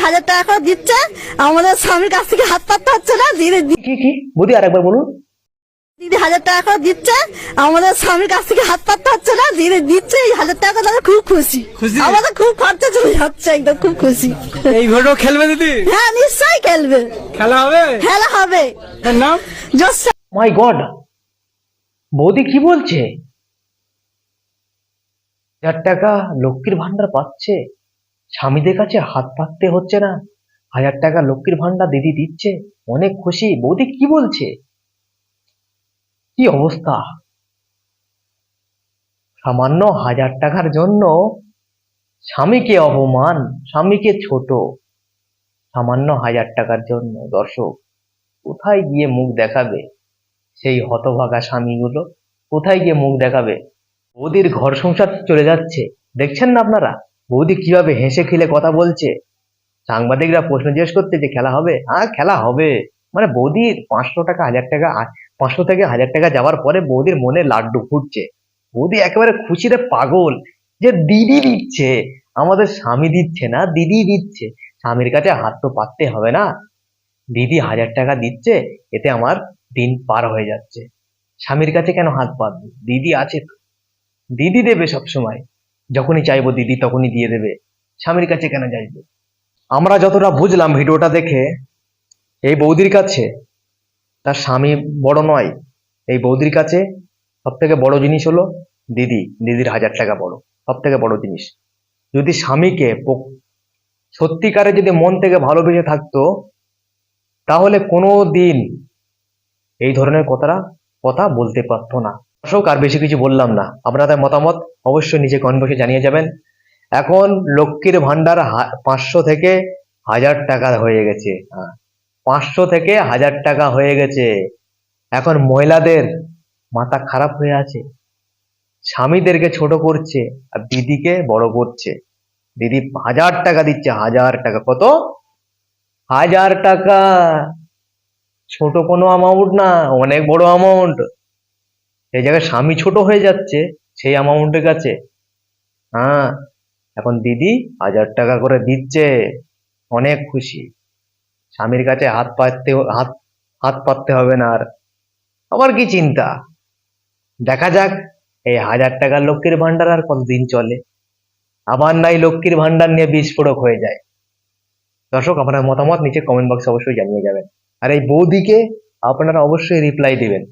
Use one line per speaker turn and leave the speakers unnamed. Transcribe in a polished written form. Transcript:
1000 টাকা করে দিচ্ছে, আমাদের স্বামীর কাছ থেকে হাত পাততে হচ্ছে না।
কি বৌদি আরেকবার বলুন।
দিদি 1000 টাকা করে দিচ্ছে, আমাদের স্বামীর কাছ থেকে হাত পাততে হচ্ছে না। দিদি দিচ্ছে এই 1000 টাকা, তাহলে খুব খুশি। আমাদের খুব খরচা চলে যাচ্ছে, একদম খুব খুশি।
এই ভোটও খেলবে দিদি?
হ্যাঁ নিশ্চয়ই খেলবে,
খেলা হবে।
খেলা হবে।
এর নাম
জোসা।
মাই গড, বৌদি কি বলছে? 1000 টাকা লক্ষ্মীর ভান্ডার পাচ্ছে, স্বামীদের কাছে হাত পাততে হচ্ছে না, 1000 টাকা লক্ষ্মীর ভান্ডার দিদি দিচ্ছে, অনেক খুশি। বৌদি কি বলছে? কি অবস্থা! সামান্য 1000 টাকার জন্য স্বামীকে অপমান, স্বামীকে ছোট, সামান্য 1000 টাকার জন্য। দর্শক, কোথায় গিয়ে মুখ দেখাবে সেই হতভাগা স্বামীগুলো? কোথায় গিয়ে মুখ দেখাবে? বৌদির ঘর সংসার চলে যাচ্ছে, দেখছেন না আপনারা? বৌদি কিভাবে হেসে খেলে কথা বলছে। সাংবাদিকরা প্রশ্ন জিজ্ঞেস করতে যে খেলা হবে, হ্যাঁ খেলা হবে। মানে বৌদির 500 টাকা 1000 টাকা, 500 থেকে 1000 টাকা যাওয়ার পরে বৌদির মনে লাড্ডু ফুটছে। বৌদি একেবারে খুশিতে পাগল যে দিদি দিচ্ছে, আমাদের স্বামী দিচ্ছে না, দিদি দিচ্ছে। স্বামীর কাছে হাত তো পাততে হবে না, দিদি 1000 টাকা দিচ্ছে, এতে আমার দিন পার হয়ে যাচ্ছে। স্বামীর কাছে কেন হাত পাতবো? দিদি আছে তো, দিদি দেবে সব সময়, যখনই চাইবো দিদি তখনই দিয়ে দেবে। স্বামীর কাছে কেন চাইবো? আমরা যতটা বুঝলাম ভিডিওটা দেখে, এই বৌদির কাছে তার স্বামী বড় নয়, এই বৌদির কাছে সব থেকে বড় জিনিস হলো দিদি। দিদির 1000 টাকা বড়, সব থেকে বড় জিনিস। যদি স্বামীকে সত্যিকারে যদি মন থেকে ভালোবেসে থাকতো, তাহলে কোনো দিন এই ধরনের কথা বলতে পারতো না। দর্শক, আর বেশি কিছু বললাম না। আপনাদের মতামত অবশ্যই নিচে কমেন্ট বক্সে জানিয়ে যাবেন। এখন লক্ষ্মীর ভান্ডার 500 থেকে 1000 টাকা হয়ে গেছে। 500 থেকে 1000 টাকা হয়ে গেছে। এখন মহিলাদের মাথা খারাপ হয়ে আছে, স্বামীদেরকে ছোট করছে আর দিদিকে বড় করছে। দিদি 1000 টাকা দিচ্ছে, 1000 টাকা। কত? 1000 টাকা। ছোট কোনো অ্যামাউন্ট না, অনেক বড় অ্যামাউন্ট। এই জায়গায় স্বামী ছোট হয়ে যাচ্ছে সেই অ্যামাউন্টের কাছে। হ্যাঁ, এখন দিদি 1000 টাকা করে দিচ্ছে, অনেক খুশি। স্বামীর কাছে হাত পাততে হবে না আর। আবার কি চিন্তা? দেখা যাক এই 1000 টাকার লক্ষ্মীর ভান্ডার আর কতদিন চলে। আবার নাই লক্ষ্মীর ভান্ডার নিয়ে বিস্ফোরক হয়ে যায়। দর্শক, আপনার মতামত নিচে কমেন্ট বক্সে অবশ্যই জানিয়ে যাবেন। আর এই বৌদিকে আপনারা অবশ্যই রিপ্লাই দিবেন।